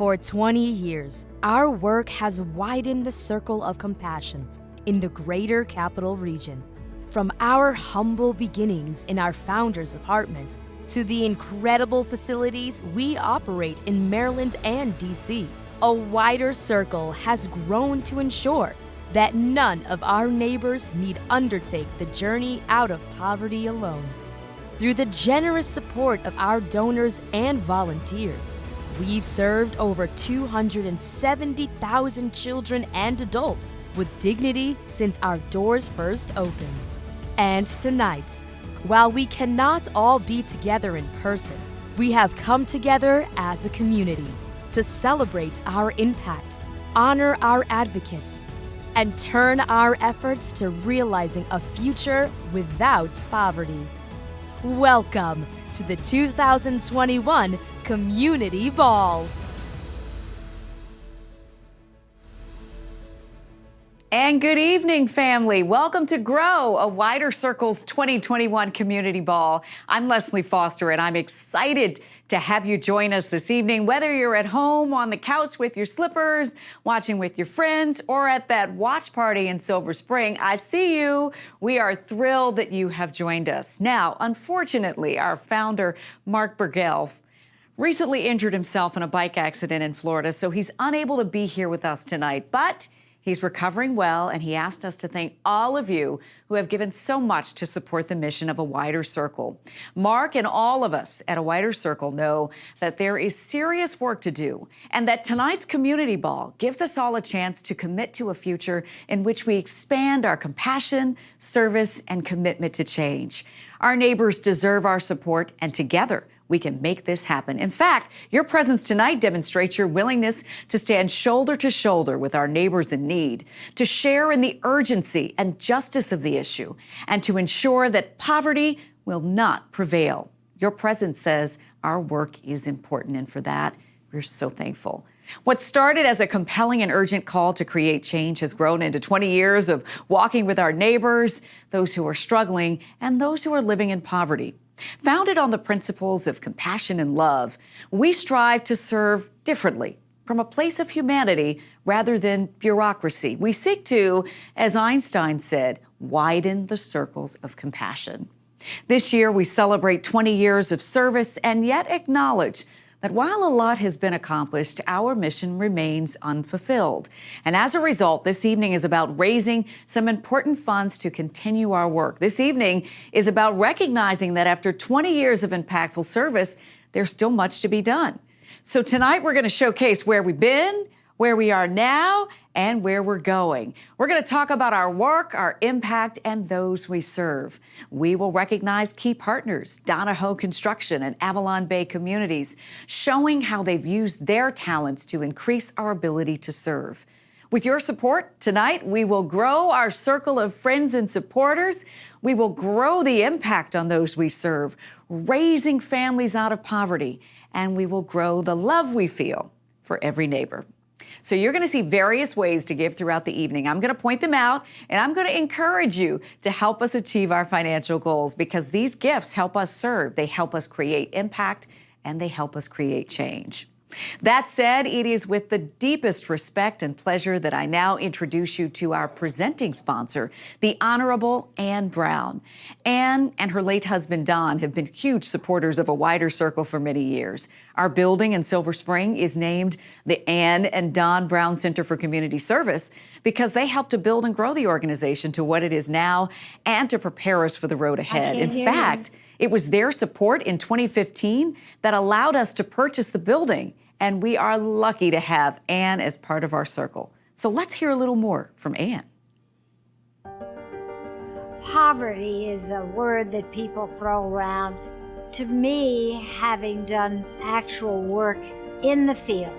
For 20 years, our work has widened the circle of compassion in the greater capital region. From our humble beginnings in our founder's apartment to the incredible facilities we operate in Maryland and D.C., a wider circle has grown to ensure that none of our neighbors need undertake the journey out of poverty alone. Through the generous support of our donors and volunteers, we've served over 270,000 children and adults with dignity since our doors first opened. And tonight, while we cannot all be together in person, we have come together as a community to celebrate our impact, honor our advocates, and turn our efforts to realizing a future without poverty. Welcome to the 2021 Community Ball. And good evening, family. Welcome to Grow, a Wider Circle's 2021 Community Ball. I'm Leslie Foster, and I'm excited to have you join us this evening, whether you're at home on the couch with your slippers, watching with your friends, or at that watch party in Silver Spring. I see you. We are thrilled that you have joined us. Now, unfortunately, our founder, Mark Burgell, recently injured himself in a bike accident in Florida, so he's unable to be here with us tonight. But he's recovering well, and he asked us to thank all of you who have given so much to support the mission of A Wider Circle. Mark and all of us at A Wider Circle know that there is serious work to do, and that tonight's Community Ball gives us all a chance to commit to a future in which we expand our compassion, service, and commitment to change. Our neighbors deserve our support, and together, we can make this happen. In fact, your presence tonight demonstrates your willingness to stand shoulder to shoulder with our neighbors in need, to share in the urgency and justice of the issue, and to ensure that poverty will not prevail. Your presence says our work is important, and for that, we're so thankful. What started as a compelling and urgent call to create change has grown into 20 years of walking with our neighbors, those who are struggling, and those who are living in poverty. Founded on the principles of compassion and love, we strive to serve differently, from a place of humanity rather than bureaucracy. We seek to, as Einstein said, widen the circles of compassion. This year, we celebrate 20 years of service and yet acknowledge that while a lot has been accomplished, our mission remains unfulfilled. And as a result, this evening is about raising some important funds to continue our work. This evening is about recognizing that after 20 years of impactful service, there's still much to be done. So tonight we're going to showcase where we've been, where we are now, and where we're going. We're going to talk about our work, our impact, and those we serve. We will recognize key partners, Donahoe Construction and Avalon Bay Communities, showing how they've used their talents to increase our ability to serve. With your support, tonight we will grow our circle of friends and supporters. We will grow the impact on those we serve, raising families out of poverty, and we will grow the love we feel for every neighbor. So you're going to see various ways to give throughout the evening. I'm going to point them out, and I'm going to encourage you to help us achieve our financial goals, because these gifts help us serve, they help us create impact, and they help us create change. That said, it is with the deepest respect and pleasure that I now introduce you to our presenting sponsor, the Honorable Ann Brown. Ann and her late husband, Don, have been huge supporters of A Wider Circle for many years. Our building in Silver Spring is named the Ann and Don Brown Center for Community Service because they helped to build and grow the organization to what it is now and to prepare us for the road ahead. In fact, it was their support in 2015 that allowed us to purchase the building, and we are lucky to have Ann as part of our circle. So let's hear a little more from Ann. Poverty is a word that people throw around. To me, having done actual work in the field,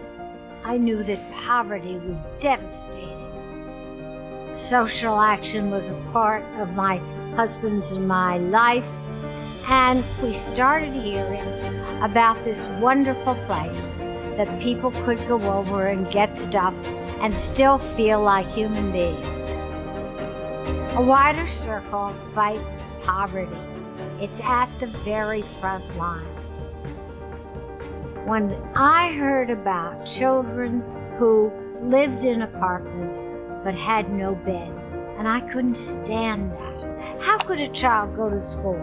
I knew that poverty was devastating. Social action was a part of my husband's and my life. And we started hearing about this wonderful place that people could go over and get stuff and still feel like human beings. A Wider Circle fights poverty. It's at the very front lines. When I heard about children who lived in apartments but had no beds, and I couldn't stand that. How could a child go to school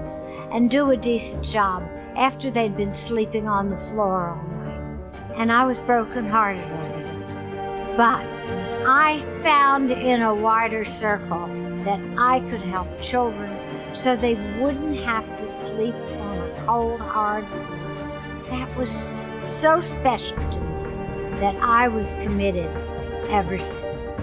and do a decent job after they'd been sleeping on the floor all night? And I was brokenhearted over this. But when I found in a wider circle that I could help children so they wouldn't have to sleep on a cold, hard floor, that was so special to me that I was committed ever since.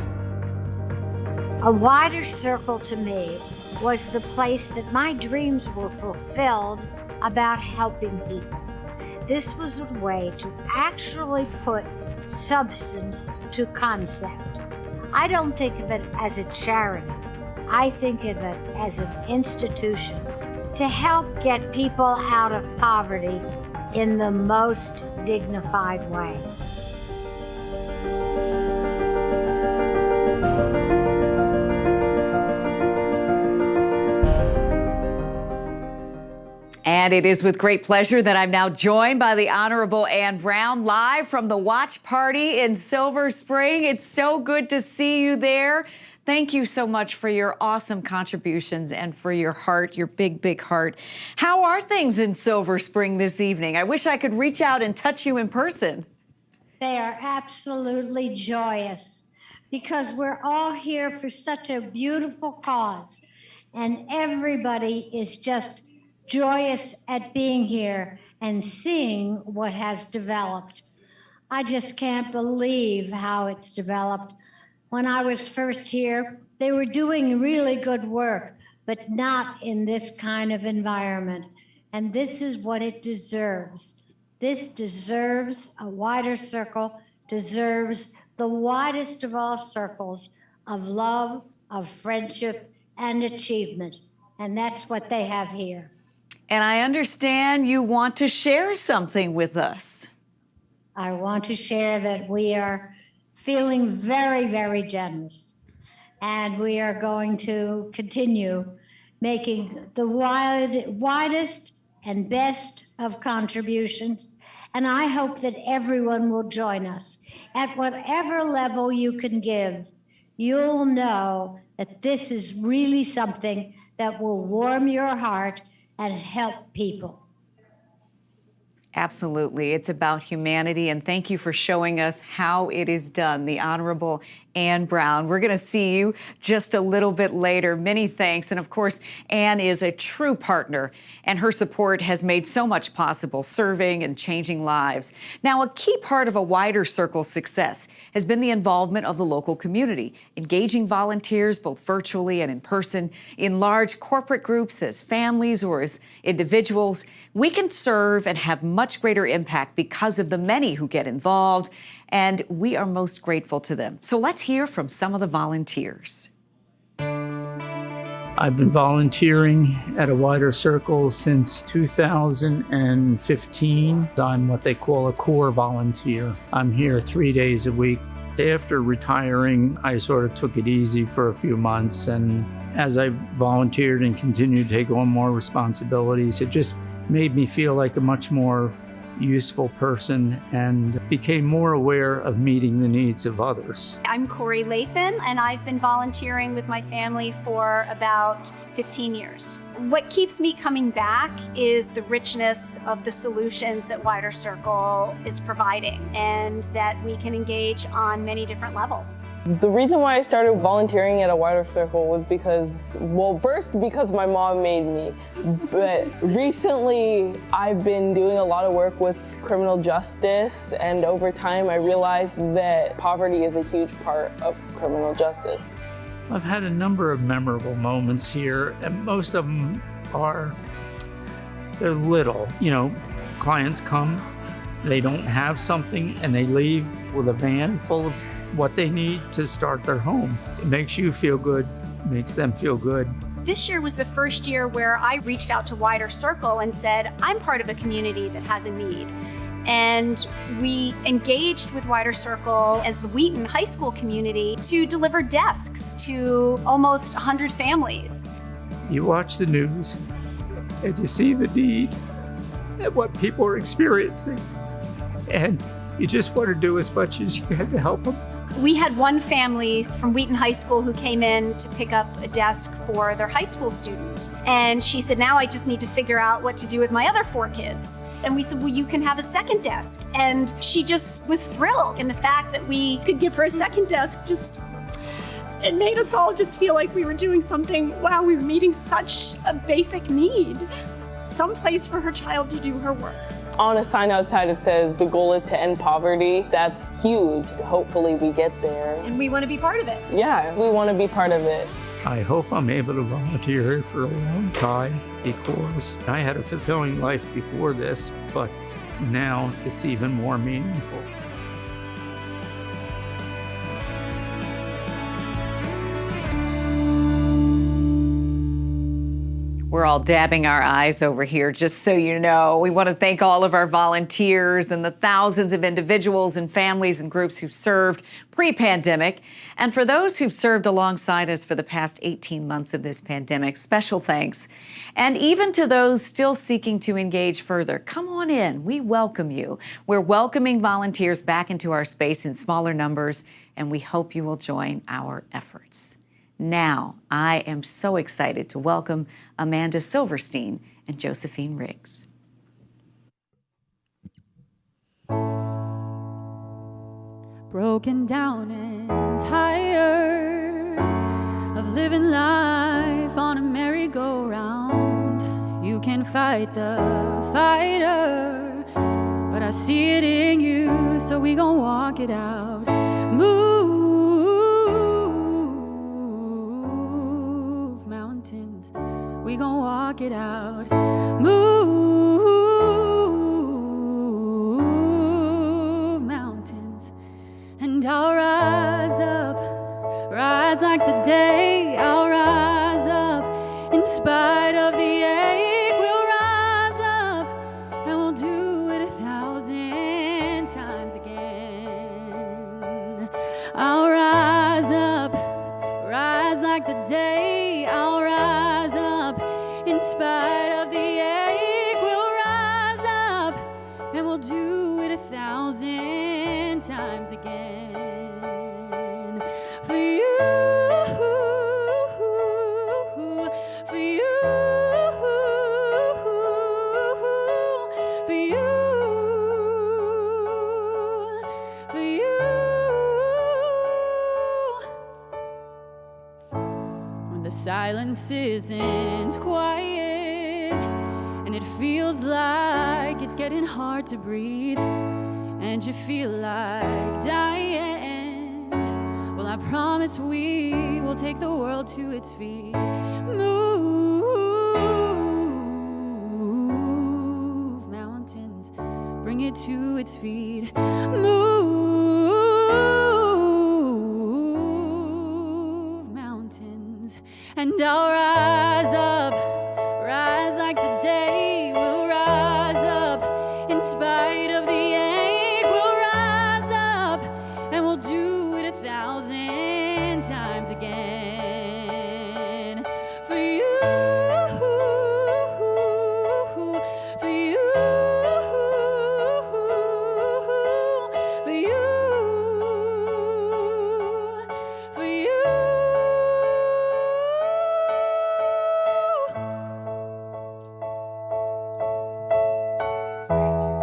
A wider circle to me was the place that my dreams were fulfilled about helping people. This was a way to actually put substance to concept. I don't think of it as a charity. I think of it as an institution to help get people out of poverty in the most dignified way. And it is with great pleasure that I'm now joined by the Honorable Ann Brown, live from the watch party in Silver Spring. It's so good to see you there. Thank you so much for your awesome contributions and for your heart, your big, big heart. How are things in Silver Spring this evening? I wish I could reach out and touch you in person. They are absolutely joyous because we're all here for such a beautiful cause, and everybody is just joyous at being here and seeing what has developed. I just can't believe how it's developed. When I was first here, they were doing really good work, but not in this kind of environment. And this is what it deserves. This deserves a wider circle, deserves the widest of all circles of love, of friendship, and achievement. And that's what they have here. And I understand you want to share something with us. I want to share that we are feeling very, very generous. And we are going to continue making the widest and best of contributions. And I hope that everyone will join us. At whatever level you can give, you'll know that this is really something that will warm your heart and help people. Absolutely. It's about humanity, and thank you for showing us how it is done. The Honorable Ann Brown. We're going to see you just a little bit later. Many thanks. And of course, Ann is a true partner, and her support has made so much possible, serving and changing lives. Now, a key part of a wider circle's success has been the involvement of the local community, engaging volunteers both virtually and in person, in large corporate groups, as families or as individuals. We can serve and have much greater impact because of the many who get involved, and we are most grateful to them. So let's hear from some of the volunteers. I've been volunteering at a wider circle since 2015. I'm what they call a core volunteer. I'm here 3 days a week. After retiring, I sort of took it easy for a few months, and as I volunteered and continued to take on more responsibilities, it just made me feel like a much more useful person and became more aware of meeting the needs of others. I'm Corey Latham, and I've been volunteering with my family for about 15 years. What keeps me coming back is the richness of the solutions that Wider Circle is providing, and that we can engage on many different levels. The reason why I started volunteering at a Wider Circle was because, well, first because my mom made me, but recently I've been doing a lot of work with criminal justice, and over time I realized that poverty is a huge part of criminal justice. I've had a number of memorable moments here, and most of them they're little. You know, clients come, they don't have something, and they leave with a van full of what they need to start their home. It makes you feel good, makes them feel good. This year was the first year where I reached out to Wider Circle and said, I'm part of a community that has a need. And we engaged with Wider Circle as the Wheaton High School community to deliver desks to almost 100 families. You watch the news and you see the need and what people are experiencing. and you just want to do as much as you can to help them. We had one family from Wheaton High School who came in to pick up a desk for their high school student. And she said, now I just need to figure out what to do with my other 4 kids. And we said, well, you can have a second desk. And she just was thrilled. And the fact that we could give her a second desk it made us all just feel like we were doing something. Wow, we were meeting such a basic need. Some place for her child to do her work. On a sign outside it says the goal is to end poverty. That's huge. Hopefully we get there. And we want to be part of it. Yeah, we want to be part of it. I hope I'm able to volunteer for a long time because I had a fulfilling life before this, but now it's even more meaningful. We're all dabbing our eyes over here, just so you know. We want to thank all of our volunteers and the thousands of individuals and families and groups who've served pre-pandemic. And for those who've served alongside us for the past 18 months of this pandemic, special thanks. And even to those still seeking to engage further, come on in. We welcome you. We're welcoming volunteers back into our space in smaller numbers, and we hope you will join our efforts. Now, I am so excited to welcome Amanda Silverstein and Josephine Riggs. Broken down and tired of living life on a merry-go-round. You can fight the fighter, but I see it in you, so we gon' walk it out. Move mountains, we gon' walk it out. Move mountains, and I'll rise up, rise like the day. I'll rise up in spite of the ache. We'll rise up and we'll do it 1,000 times again. I'll rise up, rise like the day. I'll rise up in spite of the ache. We'll rise up and we'll do it 1,000 times again. For you, for you, for you, for you. When the silence isn't quiet and it feels like it's getting hard to breathe, and you feel like dying, well, I promise we will take the world to its feet. Move mountains, bring it to its feet. Move mountains, and I'll rise up, rise like the day. We'll rise up in spite of the ache. We'll rise up and we'll do it 1,000 times again. For you, for you, for you, for you.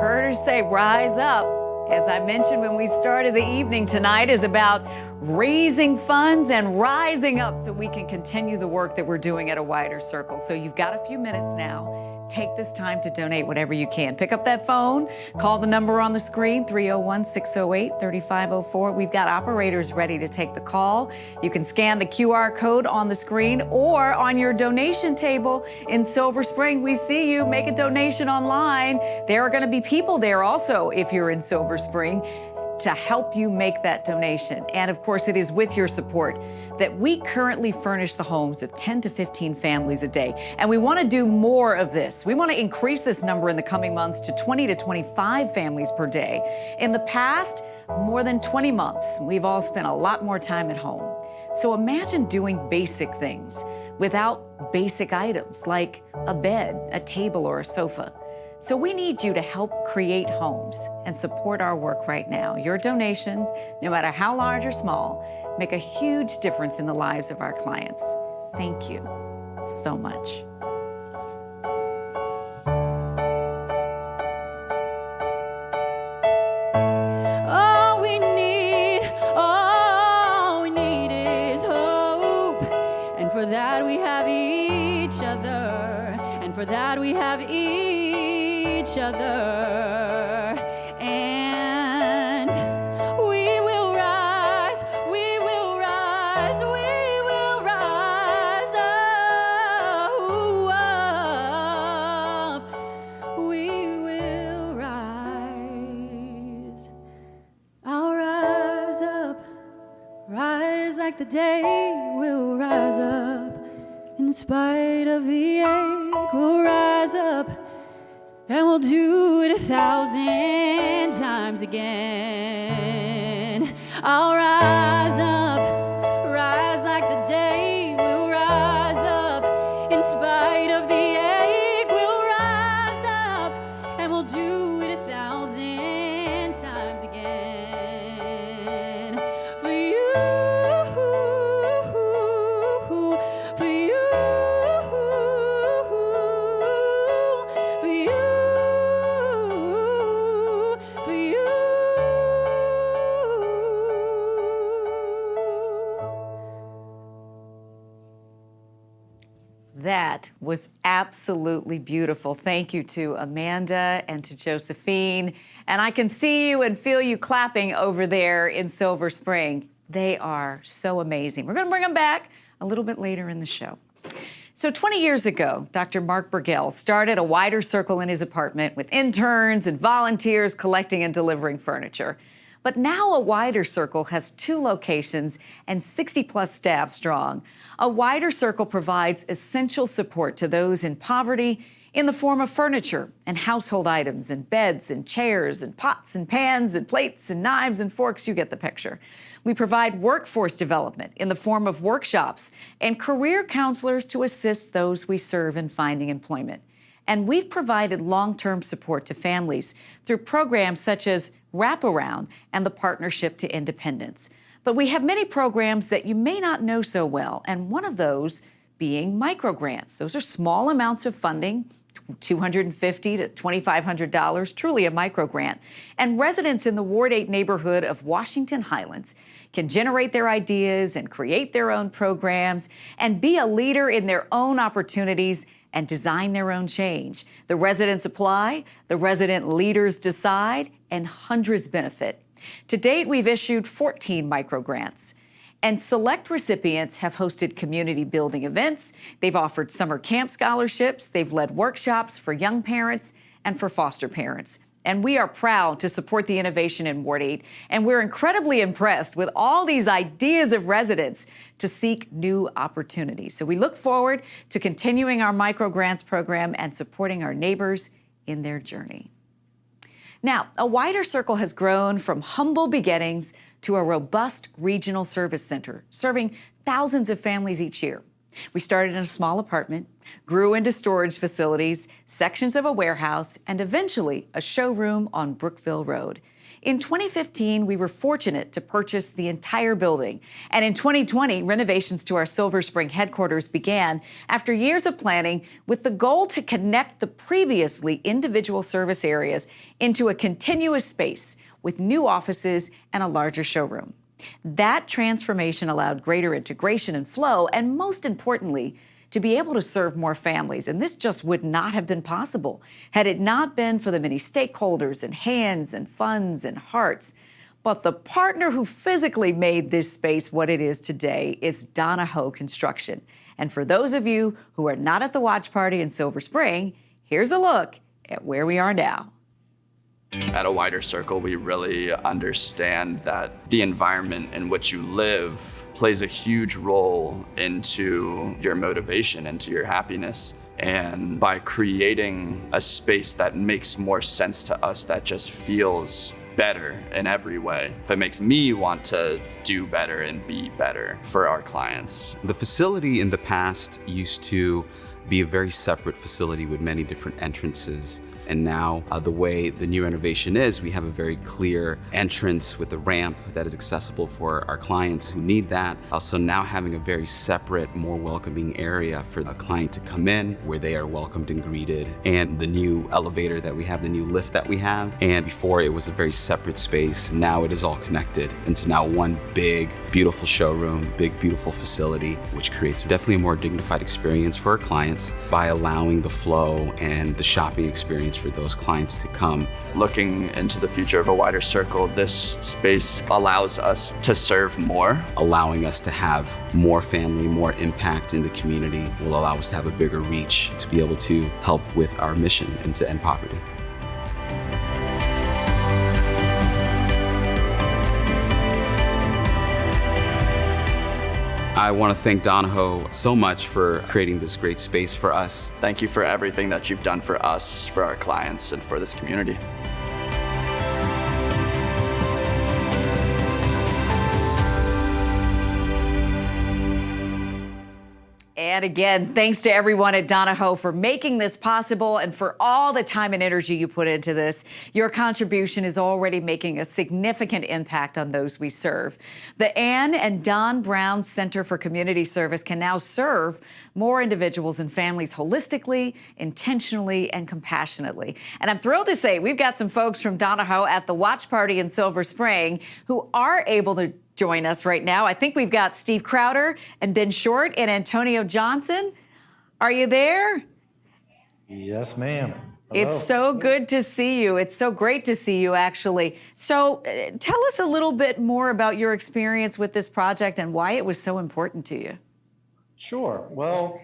Heard her say, rise up. As I mentioned when we started the evening, tonight is about raising funds and rising up so we can continue the work that we're doing at A Wider Circle. So you've got a few minutes now. Take this time to donate whatever you can. Pick up that phone, call the number on the screen, 301-608-3504. We've got operators ready to take the call. You can scan the QR code on the screen or on your donation table in Silver Spring. We see you. Make a donation online. There are going to be people there also if you're in Silver Spring to help you make that donation. And of course, it is with your support that we currently furnish the homes of 10 to 15 families a day. And we want to do more of this. We want to increase this number in the coming months to 20 to 25 families per day. In the past, more than 20 months, we've all spent a lot more time at home. So imagine doing basic things without basic items like a bed, a table, or a sofa. So we need you to help create homes and support our work right now. Your donations, no matter how large or small, make a huge difference in the lives of our clients. Thank you so much. All we need is hope. And for that we have each other. And for that we have each other. And we will rise, we will rise, we will rise up. We will rise. I'll rise up, rise like the day. We'll rise up. In spite of the ache, we'll rise up. And we'll do it 1,000 times again. I'll rise up, rise like the day. We'll rise up. In spite of the ache, we'll rise up. And we'll do it 1,000 times again. For you, for you, for you, for you. That was absolutely beautiful. Thank you to Amanda and to Josephine. And I can see you and feel you clapping over there in Silver Spring. They are so amazing. We're going to bring them back a little bit later in the show. So 20 years ago, Dr. Mark Burgell started a wider circle in his apartment with interns and volunteers collecting and delivering furniture. But now a wider circle has 2 locations and 60+ staff strong. A wider circle provides essential support to those in poverty in the form of furniture and household items and beds and chairs and pots and pans and plates and knives and forks. You get the picture. We provide workforce development in the form of workshops and career counselors to assist those we serve in finding employment. And we've provided long-term support to families through programs such as Wraparound and the Partnership to Independence. But we have many programs that you may not know so well, and one of those being microgrants. Those are small amounts of funding, $250 to $2,500, truly a microgrant. And residents in the Ward 8 neighborhood of Washington Highlands can generate their ideas and create their own programs and be a leader in their own opportunities and design their own change. The residents apply, the resident leaders decide, and hundreds benefit. To date, we've issued 14 microgrants. And select recipients have hosted community building events. They've offered summer camp scholarships. They've led workshops for young parents and for foster parents. And we are proud to support the innovation in Ward 8. And we're incredibly impressed with all these ideas of residents to seek new opportunities. So we look forward to continuing our microgrants program and supporting our neighbors in their journey. Now, a wider circle has grown from humble beginnings to a robust regional service center, serving thousands of families each year. We started in a small apartment, grew into storage facilities, sections of a warehouse, and eventually a showroom on Brookville Road. In 2015, we were fortunate to purchase the entire building. And in 2020, renovations to our Silver Spring headquarters began after years of planning with the goal to connect the previously individual service areas into a continuous space with new offices and a larger showroom. That transformation allowed greater integration and flow, and most importantly, to be able to serve more families. And this just would not have been possible had it not been for the many stakeholders and hands and funds and hearts. But the partner who physically made this space what it is today is Donahoe Construction. And for those of you who are not at the watch party in Silver Spring, here's a look at where we are now. At a wider circle, we really understand that the environment in which you live plays a huge role into your motivation, into your happiness. And by creating a space that makes more sense to us, that just feels better in every way, that makes me want to do better and be better for our clients. The facility in the past used to be a very separate facility with many different entrances. And now the way the new renovation is, we have a very clear entrance with a ramp that is accessible for our clients who need that. Also now having a very separate, more welcoming area for a client to come in where they are welcomed and greeted. And the new elevator that we have, the new lift that we have. And before it was a very separate space. Now it is all connected into now one big, beautiful showroom, big, beautiful facility, which creates definitely a more dignified experience for our clients by allowing the flow and the shopping experience for those clients to come. Looking into the future of a wider circle, this space allows us to serve more. Allowing us to have more family, more impact in the community will allow us to have a bigger reach to be able to help with our mission and to end poverty. I want to thank Donahoe so much for creating this great space for us. Thank you for everything that you've done for us, for our clients, and for this community. And again, thanks to everyone at Donahoe for making this possible and for all the time and energy you put into this. Your contribution is already making a significant impact on those we serve. The Ann and Don Brown Center for Community Service can now serve more individuals and families holistically, intentionally, and compassionately. And I'm thrilled to say we've got some folks from Donahoe at the watch party in Silver Spring who are able to join us right now. I think we've got Steve Crowder and Ben Short and Antonio Johnson. Are you there? Yes, ma'am. Hello. It's so good to see you. It's so great to see you, actually. So tell us a little bit more about your experience with this project and why it was so important to you. Sure. Well,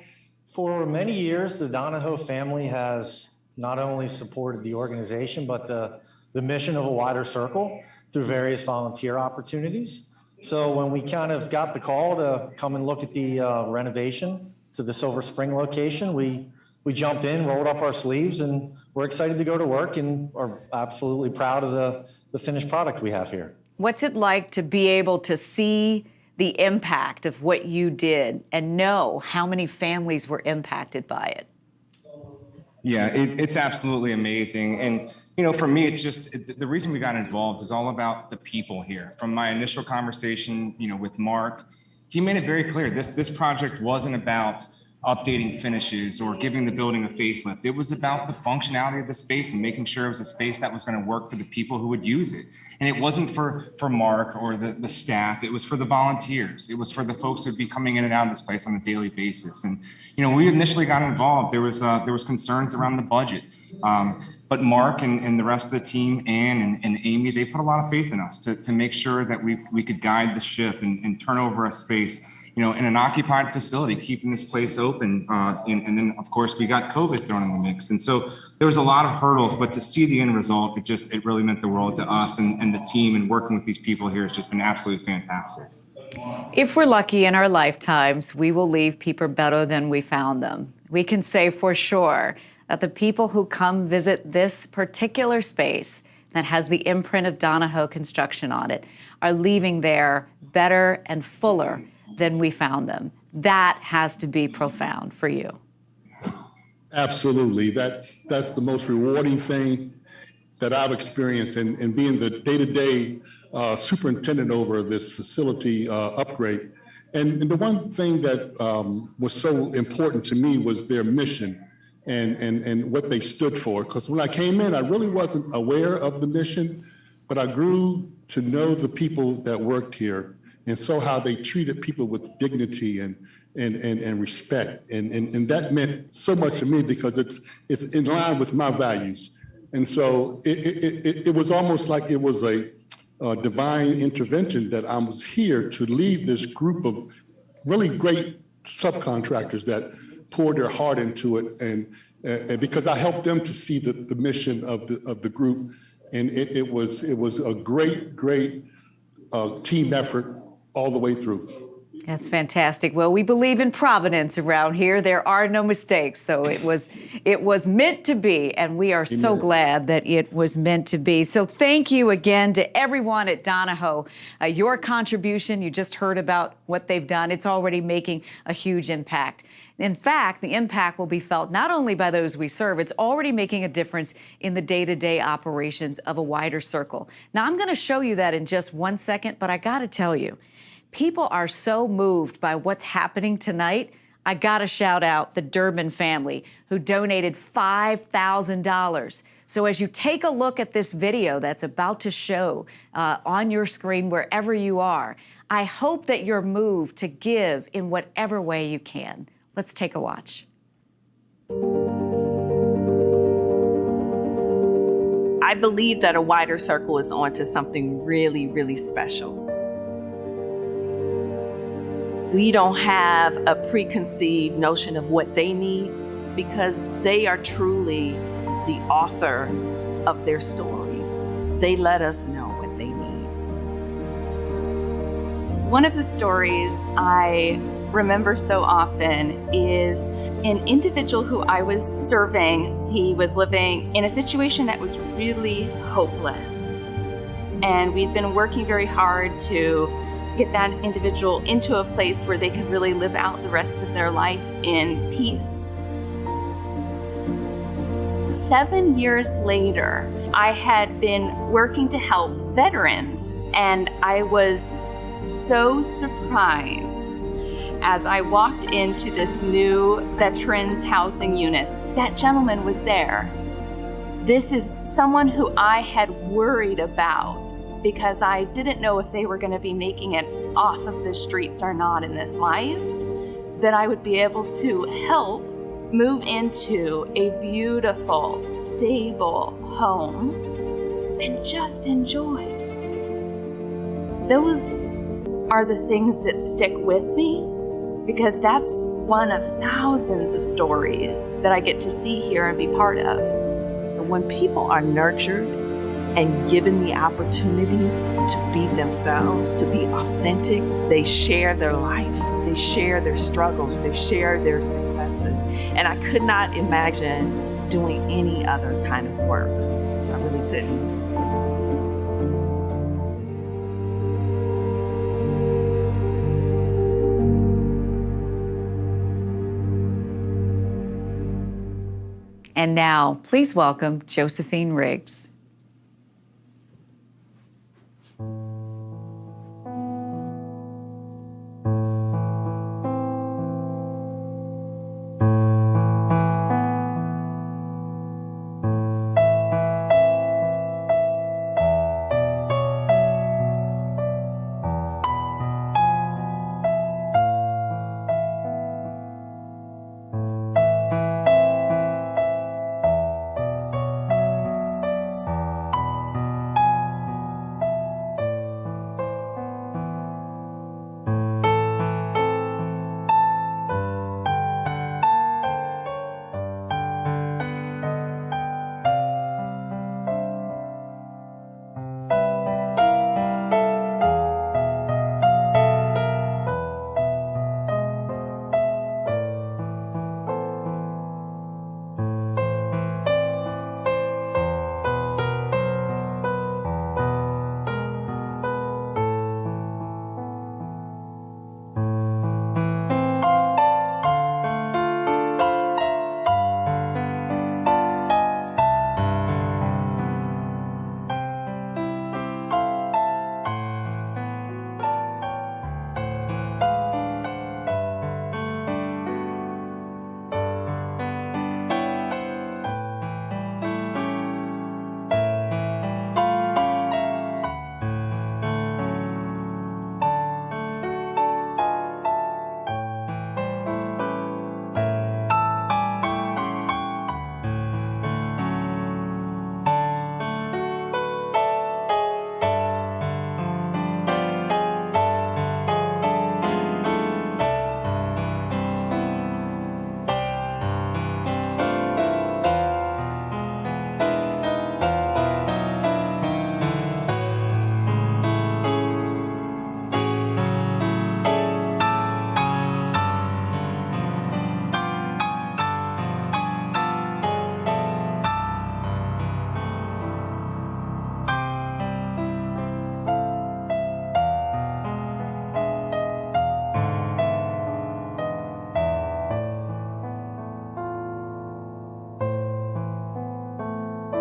for many years, the Donahoe family has not only supported the organization, but the mission of a wider circle through various volunteer opportunities. So when we kind of got the call to come and look at the renovation to the Silver Spring location, we jumped in, rolled up our sleeves, and we're excited to go to work and are absolutely proud of the finished product we have here. What's it like to be able to see the impact of what you did and know how many families were impacted by it? Yeah, it's absolutely amazing. And, you know, for me, it's just the reason we got involved is all about the people here. From my initial conversation, you know, with Mark, he made it very clear this project wasn't about updating finishes or giving the building a facelift. It was about the functionality of the space and making sure it was a space that was going to work for the people who would use it. And it wasn't for Mark or the staff. It was for the volunteers. It was for the folks who'd be coming in and out of this place on a daily basis. And, you know, when we initially got involved, there was concerns around the budget. But Mark and the rest of the team, Ann and Amy, they put a lot of faith in us to make sure that we could guide the ship and turn over a space, you know, in an occupied facility, keeping this place open. And then, of course, we got COVID thrown in the mix. And so there was a lot of hurdles, but to see the end result, it really meant the world to us and the team, and working with these people here has just been absolutely fantastic. If we're lucky in our lifetimes, we will leave people better than we found them. We can say for sure that the people who come visit this particular space that has the imprint of Donahoe construction on it are leaving there better and fuller than we found them. That has to be profound for you. Absolutely. That's the most rewarding thing that I've experienced, and being the day-to-day superintendent over this facility upgrade. And the one thing that was so important to me was their mission and what they stood for. Because when I came in, I really wasn't aware of the mission, but I grew to know the people that worked here and saw how they treated people with dignity and respect. And that meant so much to me because it's in line with my values. And so it was almost like it was a divine intervention that I was here to lead this group of really great subcontractors that poured their heart into it, and because I helped them to see the mission of the group, and it was a great team effort all the way through. That's fantastic. Well, we believe in providence around here. There are no mistakes. So it was meant to be, and we are so glad that it was meant to be. So thank you again to everyone at Donahoe. Your contribution, you just heard about what they've done. It's already making a huge impact. In fact, the impact will be felt not only by those we serve, it's already making a difference in the day-to-day operations of a wider circle. Now, I'm going to show you that in just 1 second, but I got to tell you, people are so moved by what's happening tonight. I got to shout out the Durbin family who donated $5,000. So as you take a look at this video that's about to show on your screen wherever you are, I hope that you're moved to give in whatever way you can. Let's take a watch. I believe that a wider circle is onto something really, really special. We don't have a preconceived notion of what they need because they are truly the author of their stories. They let us know what they need. One of the stories I remember so often is an individual who I was serving. He was living in a situation that was really hopeless. And we'd been working very hard to get that individual into a place where they could really live out the rest of their life in peace. 7 years later, I had been working to help veterans, and I was so surprised as I walked into this new veterans housing unit. That gentleman was there. This is someone who I had worried about because I didn't know if they were going to be making it off of the streets or not in this life, that I would be able to help move into a beautiful, stable home and just enjoy. Those are the things that stick with me because that's one of thousands of stories that I get to see here and be part of. When people are nurtured and given the opportunity to be themselves, to be authentic, they share their life, they share their struggles, they share their successes. And I could not imagine doing any other kind of work. I really couldn't. And now, please welcome Josephine Riggs.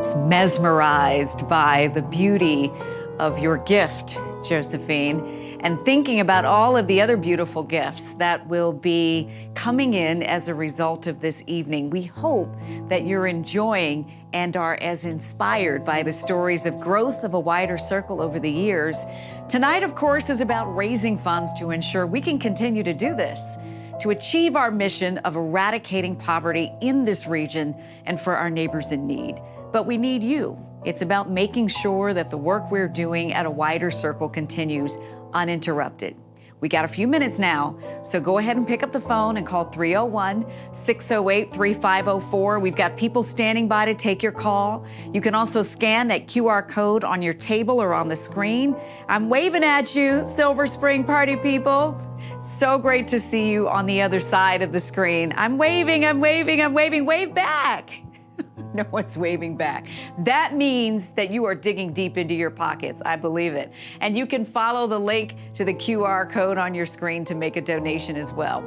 just mesmerized by the beauty of your gift, Josephine, and thinking about all of the other beautiful gifts that will be coming in as a result of this evening. We hope that you're enjoying and are as inspired by the stories of growth of a wider circle over the years. Tonight, of course, is about raising funds to ensure we can continue to do this, to achieve our mission of eradicating poverty in this region and for our neighbors in need. But we need you. It's about making sure that the work we're doing at a wider circle continues uninterrupted. We got a few minutes now, so go ahead and pick up the phone and call 301-608-3504. We've got people standing by to take your call. You can also scan that QR code on your table or on the screen. I'm waving at you, Silver Spring party people. So great to see you on the other side of the screen. I'm waving. Wave back. No one's waving back. That means that you are digging deep into your pockets. I believe it. And you can follow the link to the QR code on your screen to make a donation as well.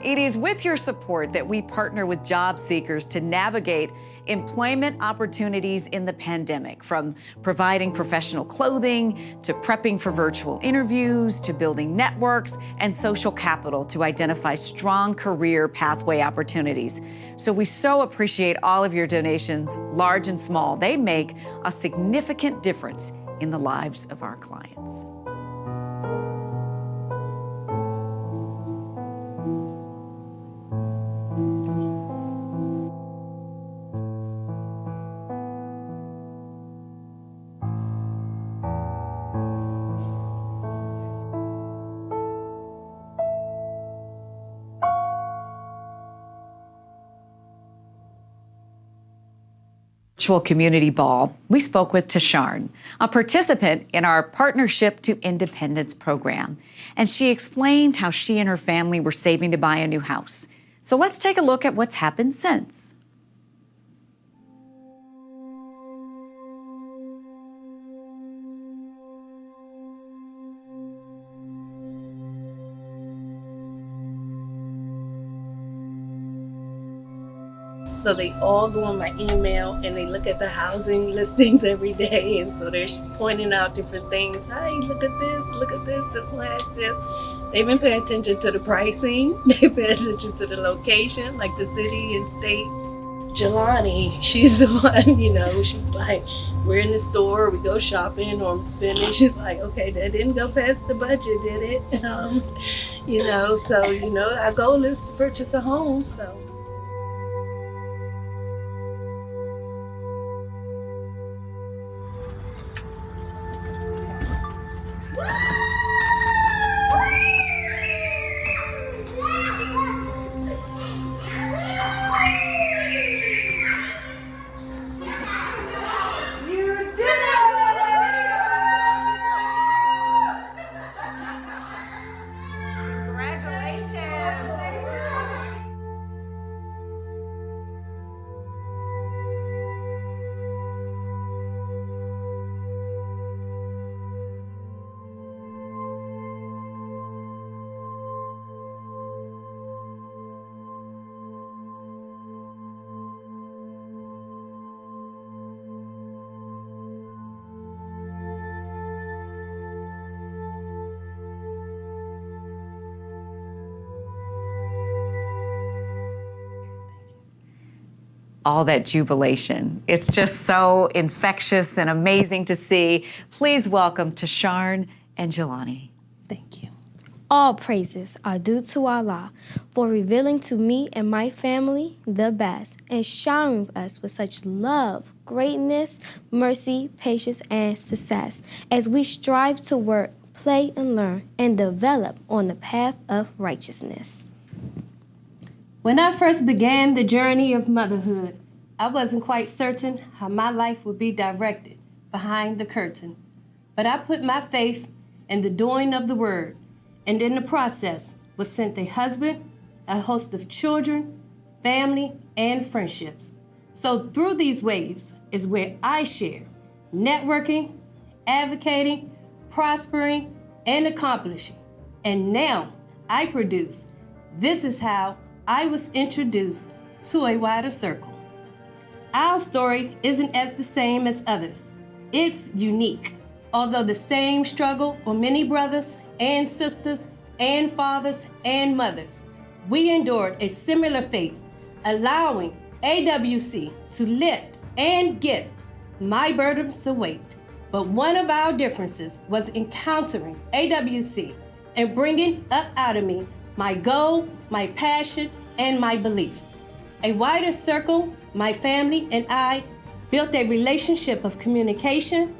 It is with your support that we partner with job seekers to navigate employment opportunities in the pandemic, from providing professional clothing to prepping for virtual interviews to building networks and social capital to identify strong career pathway opportunities. So we so appreciate all of your donations, large and small. They make a significant difference in the lives of our clients. Virtual community ball, we spoke with Tasharn, a participant in our Partnership to Independence program, and she explained how she and her family were saving to buy a new house. So let's take a look at what's happened since. So they all go on my email and they look at the housing listings every day. And so they're pointing out different things. Hey, look at this one has this. They even pay attention to the pricing. They pay attention to the location, like the city and state. Jelani, she's the one, she's like, we're in the store, we go shopping or I'm spending. She's like, okay, that didn't go past the budget, did it? Our goal is to purchase a home, so. All that jubilation. It's just so infectious and amazing to see. Please welcome Tasharn and Jelani. Thank you. All praises are due to Allah for revealing to me and my family the best and showering us with such love, greatness, mercy, patience, and success as we strive to work, play, and learn and develop on the path of righteousness. When I first began the journey of motherhood, I wasn't quite certain how my life would be directed behind the curtain. But I put my faith in the doing of the word, and in the process was sent a husband, a host of children, family, and friendships. So through these waves is where I share networking, advocating, prospering, and accomplishing. And now I produce. This is how I was introduced to a wider circle. Our story isn't as the same as others. It's unique. Although the same struggle for many brothers and sisters and fathers and mothers, we endured a similar fate, allowing AWC to lift and gift my burdens to weight. But one of our differences was encountering AWC and bringing up out of me my goal, my passion, and my belief. A wider circle, my family and I built a relationship of communication,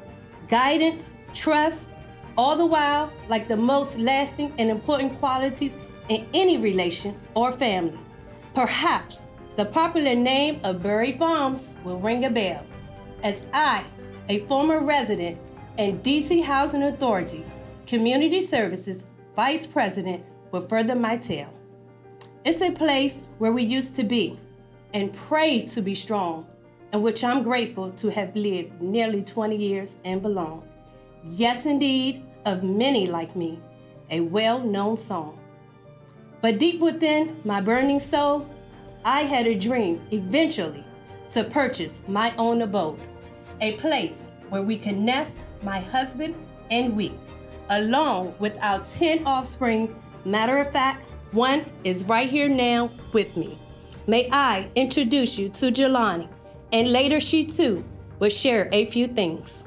guidance, trust, all the while like the most lasting and important qualities in any relation or family. Perhaps the popular name of Bury Farms will ring a bell, as I, a former resident and DC Housing Authority Community Services Vice President, will further my tale. It's a place where we used to be and pray to be strong, in which I'm grateful to have lived nearly 20 years and belong. Yes, indeed, of many like me, a well-known song. But deep within my burning soul, I had a dream eventually to purchase my own abode, a place where we can nest, my husband and we, along with our 10 offspring. Matter of fact, one is right here now with me. May I introduce you to Jelani, and later she too will share a few things.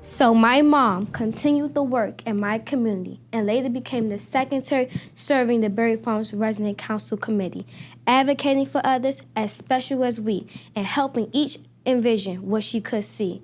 So my mom continued the work in my community and later became the secretary serving the Bury Farms Resident Council Committee, advocating for others as special as we and helping each envision what she could see.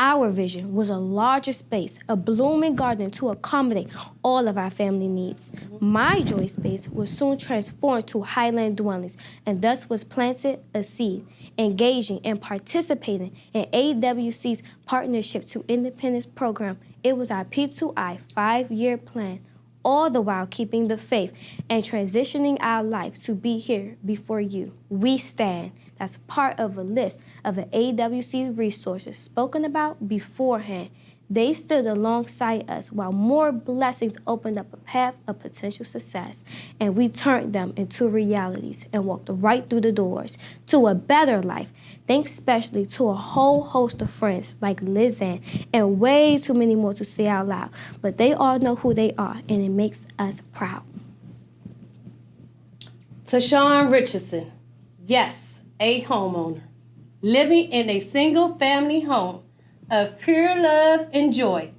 Our vision was a larger space, a blooming garden to accommodate all of our family needs. My joy space was soon transformed to highland dwellings, and thus was planted a seed, engaging and participating in AWC's Partnership to Independence program. It was our P2I 5-year plan, all the while keeping the faith and transitioning our life to be here before you. We stand. That's part of a list of the AWC resources spoken about beforehand. They stood alongside us while more blessings opened up a path of potential success, and we turned them into realities and walked right through the doors to a better life, thanks especially to a whole host of friends like Lizanne and way too many more to say out loud, but they all know who they are, and it makes us proud. Tashawn Richardson, yes, a homeowner, living in a single-family home of pure love and joy,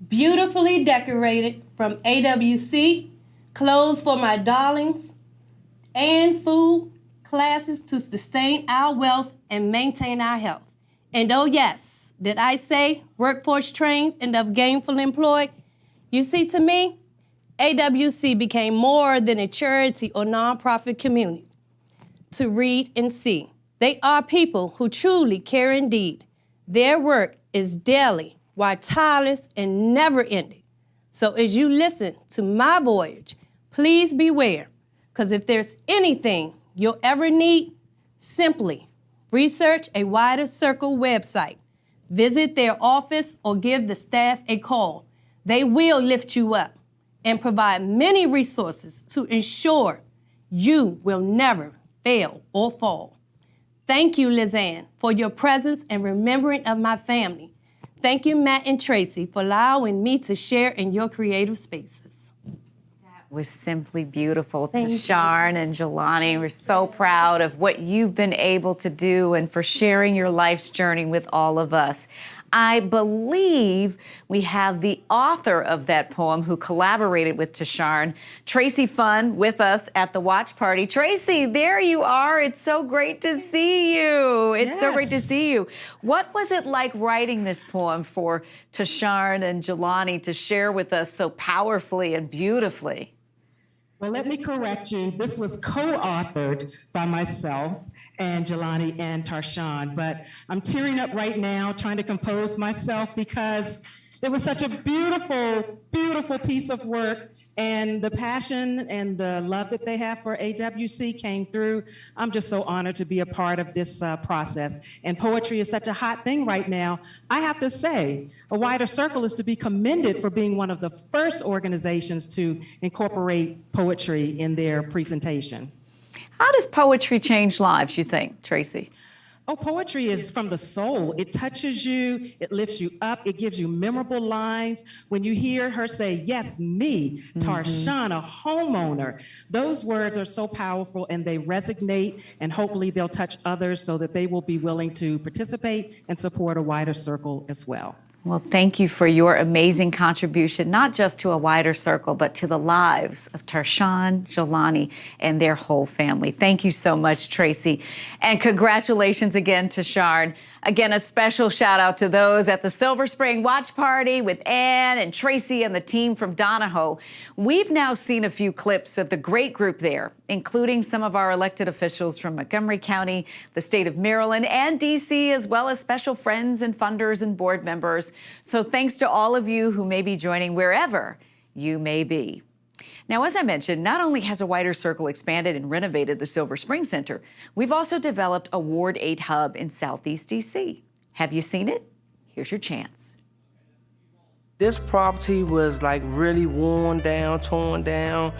beautifully decorated from AWC, clothes for my darlings, and food, classes to sustain our wealth and maintain our health. And oh yes, did I say workforce trained and of gainfully employed? You see, to me, AWC became more than a charity or nonprofit community to read and see. They are people who truly care indeed. Their work is daily, while tireless and never ending. So as you listen to my voyage, please beware, because if there's anything you'll ever need, simply research a Wider Circle website, visit their office, or give the staff a call. They will lift you up and provide many resources to ensure you will never fail or fall. Thank you, Lizanne, for your presence and remembering of my family. Thank you, Matt and Tracy, for allowing me to share in your creative spaces. That was simply beautiful. Tashawn and Jelani, we're so proud of what you've been able to do and for sharing your life's journey with all of us. I believe we have the author of that poem who collaborated with Tashawn, Tracy Funn, with us at the watch party. Tracy, there you are. It's so great to see you. It's so great to see you. What was it like writing this poem for Tashawn and Jelani to share with us so powerfully and beautifully? Well, let me correct you. This was co-authored by myself and Jelani and Tashawn, but I'm tearing up right now trying to compose myself because it was such a beautiful, beautiful piece of work, and the passion and the love that they have for AWC came through. I'm just so honored to be a part of this process. And poetry is such a hot thing right now. I have to say, A Wider Circle is to be commended for being one of the first organizations to incorporate poetry in their presentation. How does poetry change lives, you think, Tracy? Oh, poetry is from the soul. It touches you, it lifts you up, it gives you memorable lines. When you hear her say, yes, me, Tarshawn, a homeowner, those words are so powerful and they resonate, and hopefully they'll touch others so that they will be willing to participate and support a wider circle as well. Well, thank you for your amazing contribution, not just to a wider circle, but to the lives of Tarshawn, Jelani, and their whole family. Thank you so much, Tracy. And congratulations again to Sharn. Again, a special shout out to those at the Silver Spring Watch Party with Ann and Tracy and the team from Donahoe. We've now seen a few clips of the great group there, including some of our elected officials from Montgomery County, the state of Maryland, and D.C., as well as special friends and funders and board members. So thanks to all of you who may be joining wherever you may be. Now, as I mentioned, not only has a wider circle expanded and renovated the Silver Spring Center, we've also developed a Ward 8 hub in Southeast D.C. Have you seen it? Here's your chance. This property was like really worn down, torn down,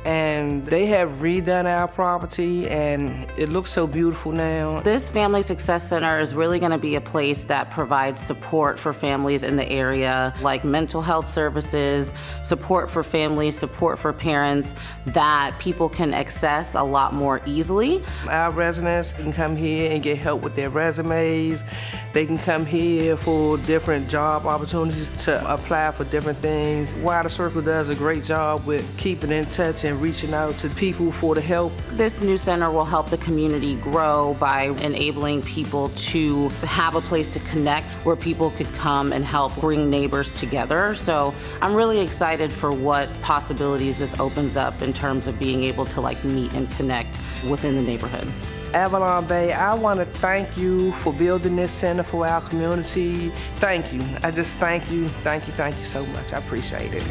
and they have redone our property and it looks so beautiful now. This Family Success Center is really going to be a place that provides support for families in the area, like mental health services, support for families, support for parents that people can access a lot more easily. Our residents can come here and get help with their resumes. They can come here for different job opportunities to apply for different things. Wider Circle does a great job with keeping in touch and reaching out to people for the help. This new center will help the community grow by enabling people to have a place to connect where people could come and help bring neighbors together. So I'm really excited for what possibilities this opens up in terms of being able to meet and connect within the neighborhood. Avalon Bay, I want to thank you for building this center for our community. Thank you. I just thank you so much. I appreciate it.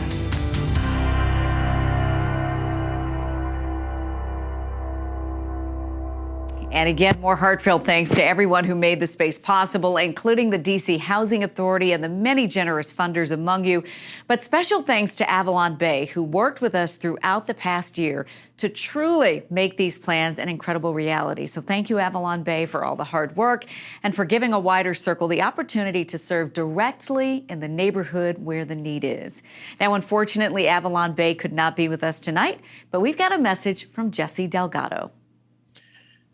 And again, more heartfelt thanks to everyone who made the space possible, including the D.C. Housing Authority and the many generous funders among you. But special thanks to Avalon Bay, who worked with us throughout the past year to truly make these plans an incredible reality. So thank you, Avalon Bay, for all the hard work and for giving a wider circle the opportunity to serve directly in the neighborhood where the need is. Now, unfortunately, Avalon Bay could not be with us tonight, but we've got a message from Jesse Delgado.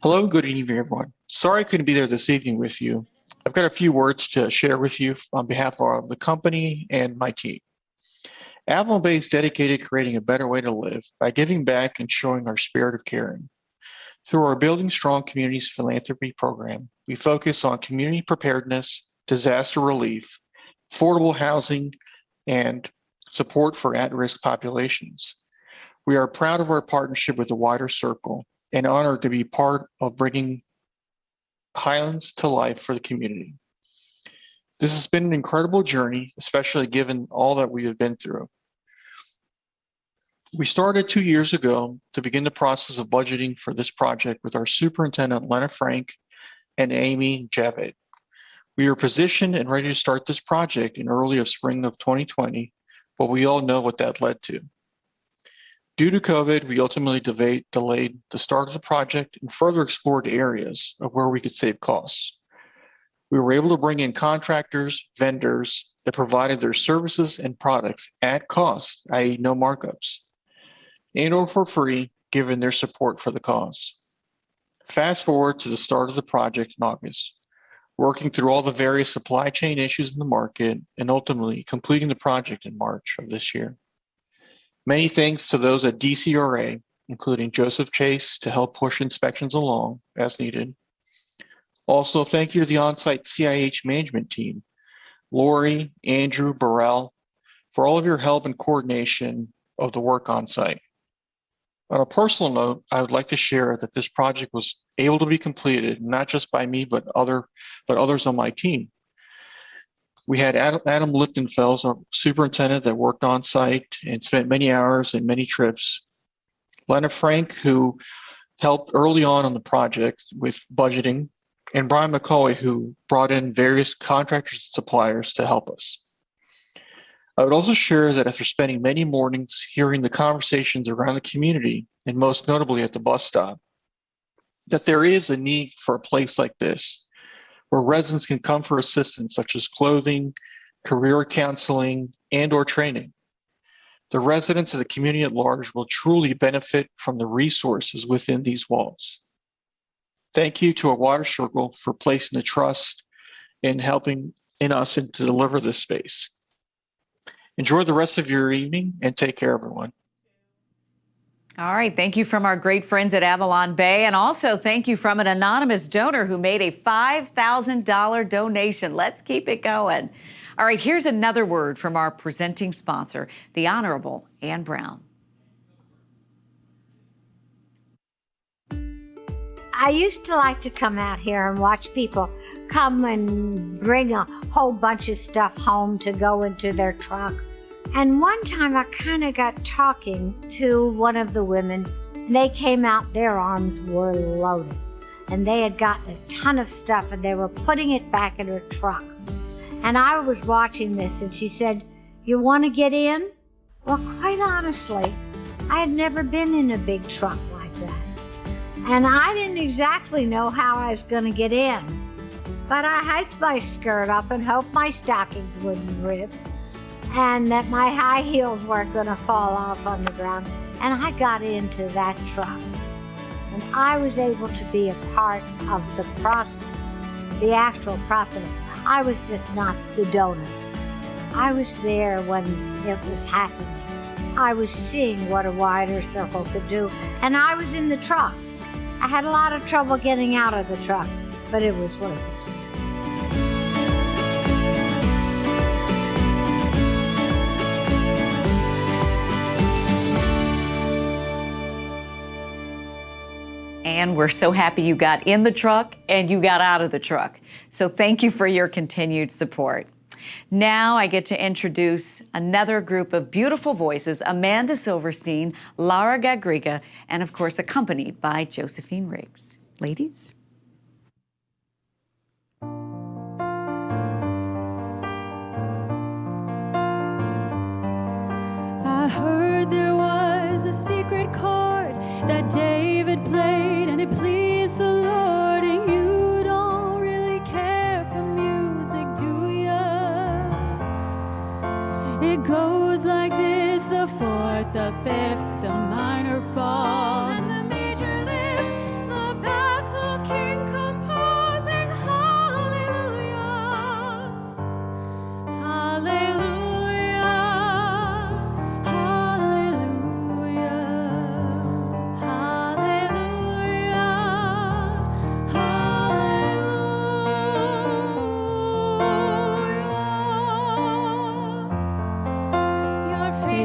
Hello, good evening, everyone. Sorry I couldn't be there this evening with you. I've got a few words to share with you on behalf of the company and my team. Avalon Bay is dedicated to creating a better way to live by giving back and showing our spirit of caring. Through our Building Strong Communities philanthropy program, we focus on community preparedness, disaster relief, affordable housing, and support for at-risk populations. We are proud of our partnership with the Wider Circle and honored to be part of bringing Highlands to life for the community. This has been an incredible journey, especially given all that we have been through. We started 2 years ago to begin the process of budgeting for this project with our superintendent, Lena Frank, and Amy Javed. We are positioned and ready to start this project in early of spring of 2020, but we all know what that led to. Due to COVID, we ultimately delayed the start of the project and further explored areas of where we could save costs. We were able to bring in contractors, vendors that provided their services and products at cost, i.e. no markups, and or for free, given their support for the cause. Fast forward to the start of the project in August, working through all the various supply chain issues in the market and ultimately completing the project in March of this year. Many thanks to those at DCRA, including Joseph Chase, to help push inspections along as needed. Also, thank you to the on-site CIH management team, Lori, Andrew, Burrell, for all of your help and coordination of the work on site. On a personal note, I would like to share that this project was able to be completed, not just by me, but others on my team. We had Adam Lichtenfels, our superintendent, that worked on site and spent many hours and many trips. Lena Frank, who helped early on the project with budgeting, and Brian McCoy, who brought in various contractors and suppliers to help us. I would also share that after spending many mornings hearing the conversations around the community, and most notably at the bus stop, that there is a need for a place like this where residents can come for assistance such as clothing, career counseling, and/or training. The residents of the community at large will truly benefit from the resources within these walls. Thank you to our Water Circle for placing the trust in helping in us and to deliver this space. Enjoy the rest of your evening and take care, everyone. All right, thank you from our great friends at Avalon Bay, and also thank you from an anonymous donor who made a $5,000 donation. Let's keep it going. All right, here's another word from our presenting sponsor, the Honorable Ann Brown. I used to like to come out here and watch people come and bring a whole bunch of stuff home to go into their truck. And one time I kind of got talking to one of the women. They came out, their arms were loaded. And they had gotten a ton of stuff and they were putting it back in her truck. And I was watching this and she said, "You want to get in?" Well, quite honestly, I had never been in a big truck like that. And I didn't exactly know how I was going to get in. But I hiked my skirt up and hoped my stockings wouldn't rip and that my high heels weren't going to fall off on the ground. And I got into that truck. And I was able to be a part of the process, the actual process. I was just not the donor. I was there when it was happening. I was seeing what a wider circle could do, and I was in the truck. I had a lot of trouble getting out of the truck, but it was worth it to me. And we're so happy you got in the truck and you got out of the truck. So thank you for your continued support. Now I get to introduce another group of beautiful voices, Amanda Silverstein, Laura Gagriga, and of course accompanied by Josephine Riggs. Ladies. I heard there was a secret chord that David played and it pleased the Lord, and you don't really care for music, do ya? It goes like this: the fourth, the fifth, the minor fall, and the major lift, the baffled king composing hallelujah, hallelujah.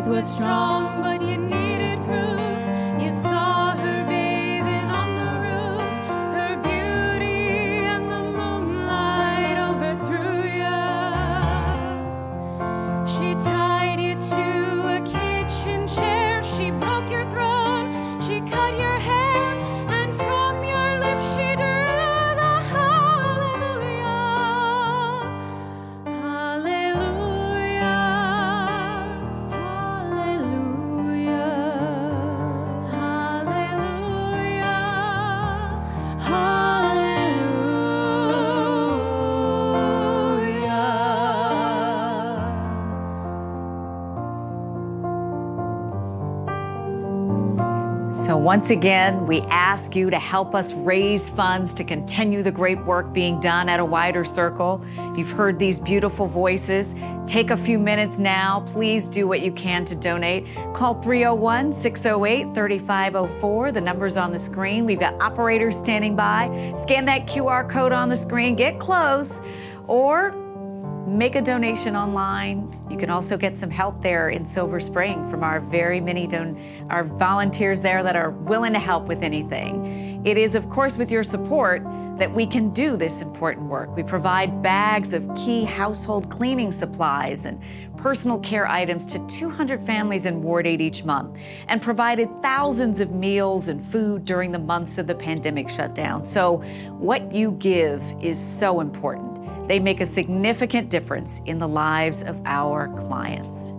Was strong, but you needed proof. You saw her bathing on the roof. Her beauty and the moonlight overthrew you. She tied you to a kitchen chair. She broke your throne. She cut your hair, and from your lips she drew the hallelujah. Hallelujah. So once again, we ask you to help us raise funds to continue the great work being done at A Wider Circle. You've heard these beautiful voices. Take a few minutes now. Please do what you can to donate. Call 301-608-3504. The number's on the screen. We've got operators standing by. Scan that QR code on the screen. Get close. Or make a donation online. You can also get some help there in Silver Spring from our very many our volunteers there that are willing to help with anything. It is, of course, with your support that we can do this important work. We provide bags of key household cleaning supplies and personal care items to 200 families in Ward 8 each month, and provided thousands of meals and food during the months of the pandemic shutdown. So what you give is so important. They make a significant difference in the lives of our clients.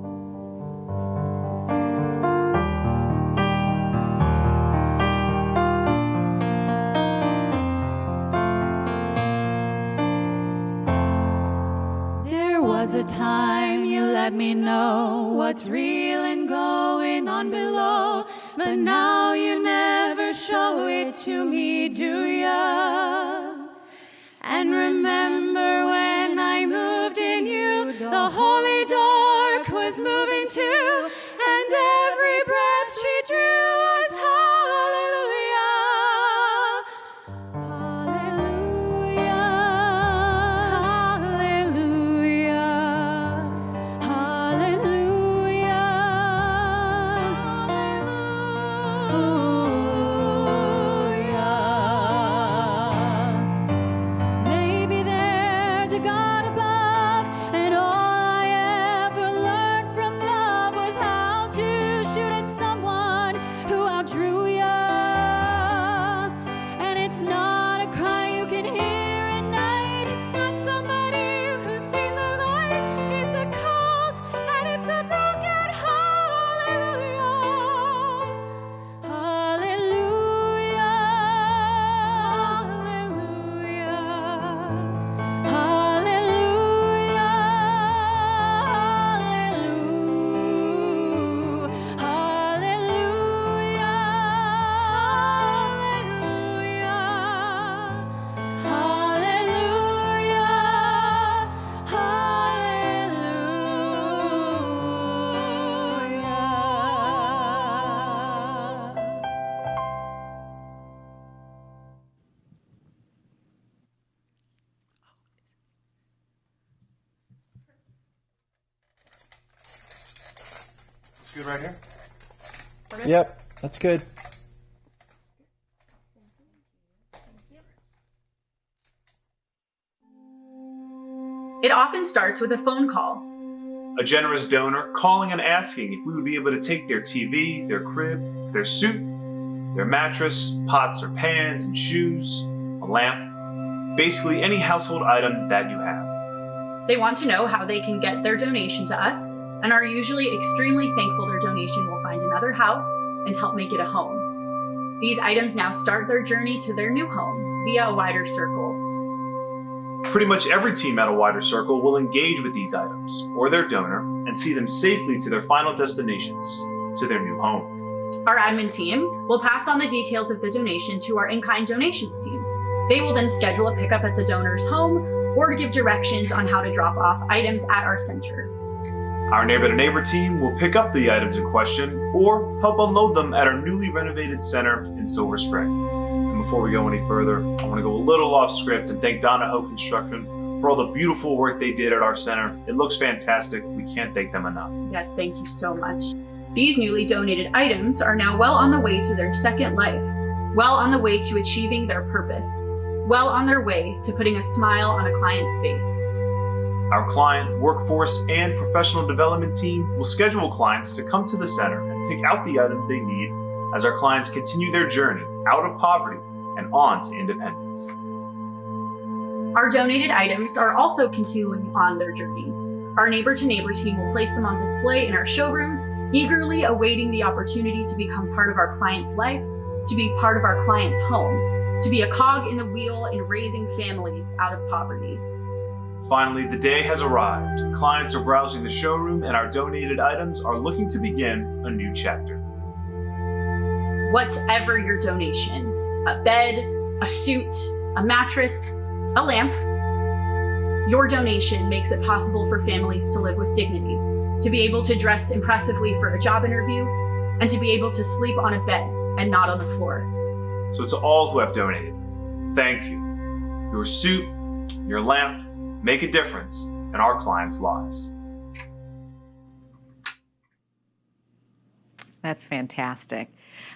what's real and going on below. But now you never show it to me, do ya? And remember when I moved in you, the holy dark was moving too, and every breath she drew was hallelujah. Hallelujah. Hallelujah. Hallelujah. Maybe there's a God above, and all I ever learned from love was how to shoot at someone who outdrew ya. And it's not a cry you can hear at night. It's not somebody who's seen the light. It's a cold and it's a broken hallelujah. Hallelujah. Hallelujah. Hallelujah. Hallelujah. It's good right here? Yep, that's good. It often starts with a phone call. A generous donor calling and asking if we would be able to take their TV, their crib, their suit, their mattress, pots or pans and shoes, a lamp, basically any household item that you have. They want to know how they can get their donation to us and are usually extremely thankful their donation will find another house and help make it a home. These items now start their journey to their new home via a wider circle. Pretty much every team at a wider circle will engage with these items or their donor and see them safely to their final destinations, to their new home. Our admin team will pass on the details of the donation to our in-kind donations team. They will then schedule a pickup at the donor's home or give directions on how to drop off items at our center. Our neighbor-to-neighbor team will pick up the items in question or help unload them at our newly renovated center in Silver Spring. And before we go any further, I want to go a little off script and thank Donahoe Construction for all the beautiful work they did at our center. It looks fantastic. We can't thank them enough. Yes, thank you so much. These newly donated items are now well on the way to their second life, well on the way to achieving their purpose, well on their way to putting a smile on a client's face. Our client, workforce, and professional development team will schedule clients to come to the center and pick out the items they need as our clients continue their journey out of poverty and on to independence. Our donated items are also continuing on their journey. Our neighbor-to-neighbor team will place them on display in our showrooms, eagerly awaiting the opportunity to become part of our client's life, to be part of our client's home, to be a cog in the wheel in raising families out of poverty. Finally, the day has arrived. Clients are browsing the showroom and our donated items are looking to begin a new chapter. Whatever your donation, a bed, a suit, a mattress, a lamp, your donation makes it possible for families to live with dignity, to be able to dress impressively for a job interview, and to be able to sleep on a bed and not on the floor. So to all who have donated, thank you. Your suit, your lamp, make a difference in our clients' lives. That's fantastic.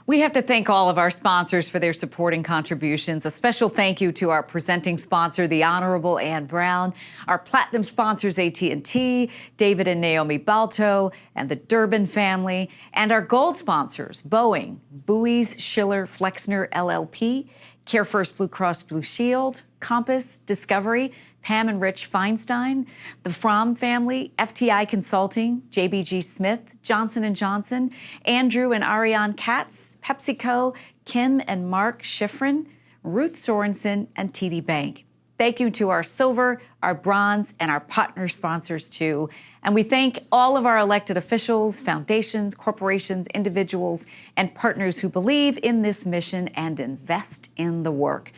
We have to thank all of our sponsors for their support and contributions. A special thank you to our presenting sponsor, the Honorable Ann Brown, our platinum sponsors, AT&T, David and Naomi Balto, and the Durbin family, and our gold sponsors, Boeing, Buoys, Schiller, Flexner, LLP, Care First Blue Cross Blue Shield, Compass, Discovery, Pam and Rich Feinstein, the Fromm family, FTI Consulting, JBG Smith, Johnson & Johnson, Andrew and Ariane Katz, PepsiCo, Kim and Mark Schifrin, Ruth Sorensen, and TD Bank. Thank you to our silver, our bronze, and our partner sponsors too. And we thank all of our elected officials, foundations, corporations, individuals, and partners who believe in this mission and invest in the work.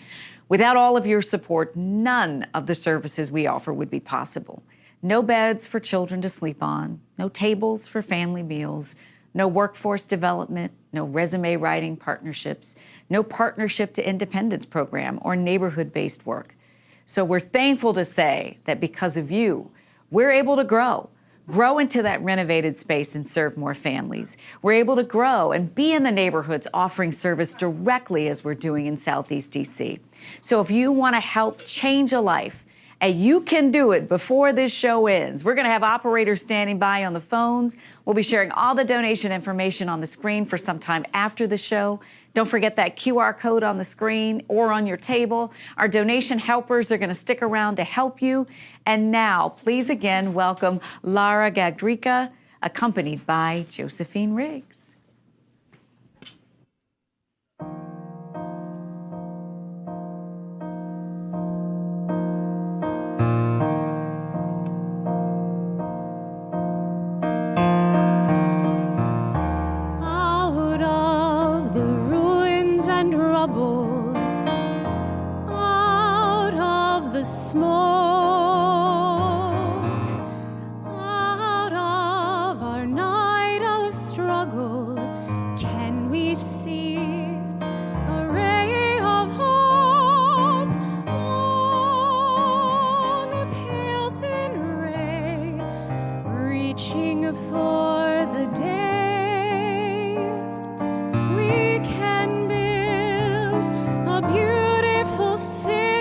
Without all of your support, none of the services we offer would be possible. No beds for children to sleep on, no tables for family meals, no workforce development, no resume writing partnerships, no partnership to independence program or neighborhood-based work. So we're thankful to say that because of you, we're able to grow into that renovated space and serve more families. We're able to grow and be in the neighborhoods offering service directly as we're doing in Southeast DC. So if you want to help change a life, and you can do it before this show ends. We're going to have operators standing by on the phones. We'll be sharing all the donation information on the screen for some time after the show. Don't forget that QR code on the screen or on your table. Our donation helpers are going to stick around to help you. And now, please again welcome Lara Gagrica, accompanied by Josephine Riggs. Smoke out of our night of struggle, can we see a ray of hope? On a pale thin ray, reaching for the day, we can build a beautiful city.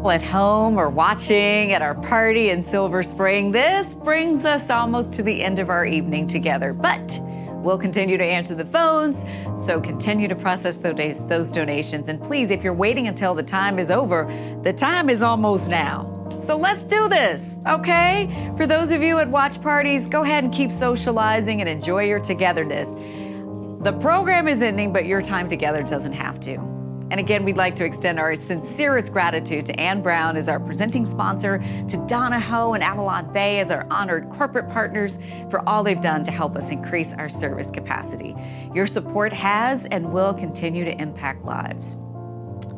At home or watching at our party in Silver Spring, this brings us almost to the end of our evening together, but we'll continue to answer the phones, so continue to process those donations. And please, if you're waiting until the time is over, the time is almost now. So let's do this, okay? For those of you at watch parties, go ahead and keep socializing and enjoy your togetherness. The program is ending, but your time together doesn't have to. And again, we'd like to extend our sincerest gratitude to Ann Brown as our presenting sponsor, to Donahoe and Avalon Bay as our honored corporate partners for all they've done to help us increase our service capacity. Your support has and will continue to impact lives.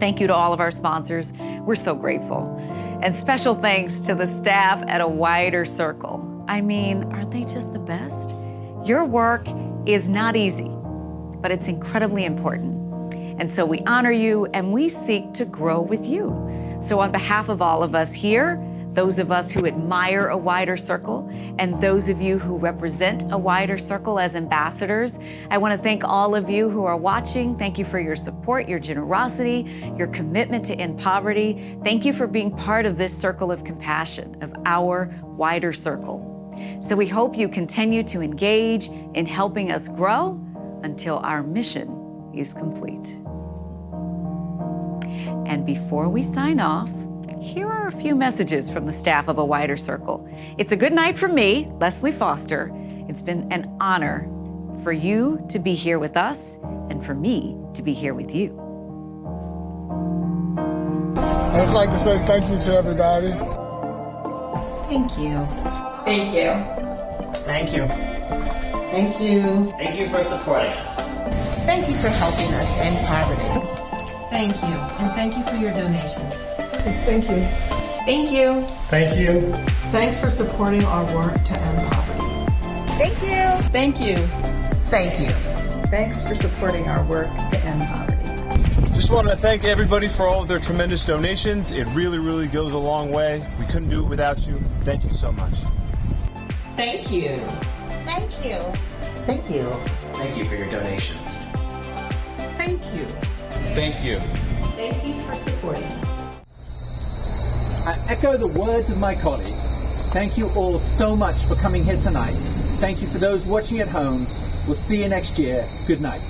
Thank you to all of our sponsors. We're so grateful. And special thanks to the staff at A Wider Circle. I mean, aren't they just the best? Your work is not easy, but it's incredibly important. And so we honor you and we seek to grow with you. So on behalf of all of us here, those of us who admire A Wider Circle, and those of you who represent A Wider Circle as ambassadors, I want to thank all of you who are watching. Thank you for your support, your generosity, your commitment to end poverty. Thank you for being part of this circle of compassion, of our Wider Circle. So we hope you continue to engage in helping us grow until our mission is complete. And before we sign off, here are a few messages from the staff of A Wider Circle. It's a good night from me, Leslie Foster. It's been an honor for you to be here with us and for me to be here with you. I'd just like to say thank you to everybody. Thank you. Thank you. Thank you. Thank you. Thank you for supporting us. Thank you for helping us end poverty. Thank you, and thank you for your donations. Thank you. Thank you. Thank you. Thanks for supporting our work to end poverty. Thank you. Thank you. Thank you. Thanks for supporting our work to end poverty. Just wanted to thank everybody for all of their tremendous donations. It really, really goes a long way. We couldn't do it without you. Thank you so much. Thank you. Thank you. Thank you. Thank you for your donations. Thank you. Thank you. Thank you for supporting us. I echo the words of my colleagues. Thank you all so much for coming here tonight. Thank you for those watching at home. We'll see you next year. Good night.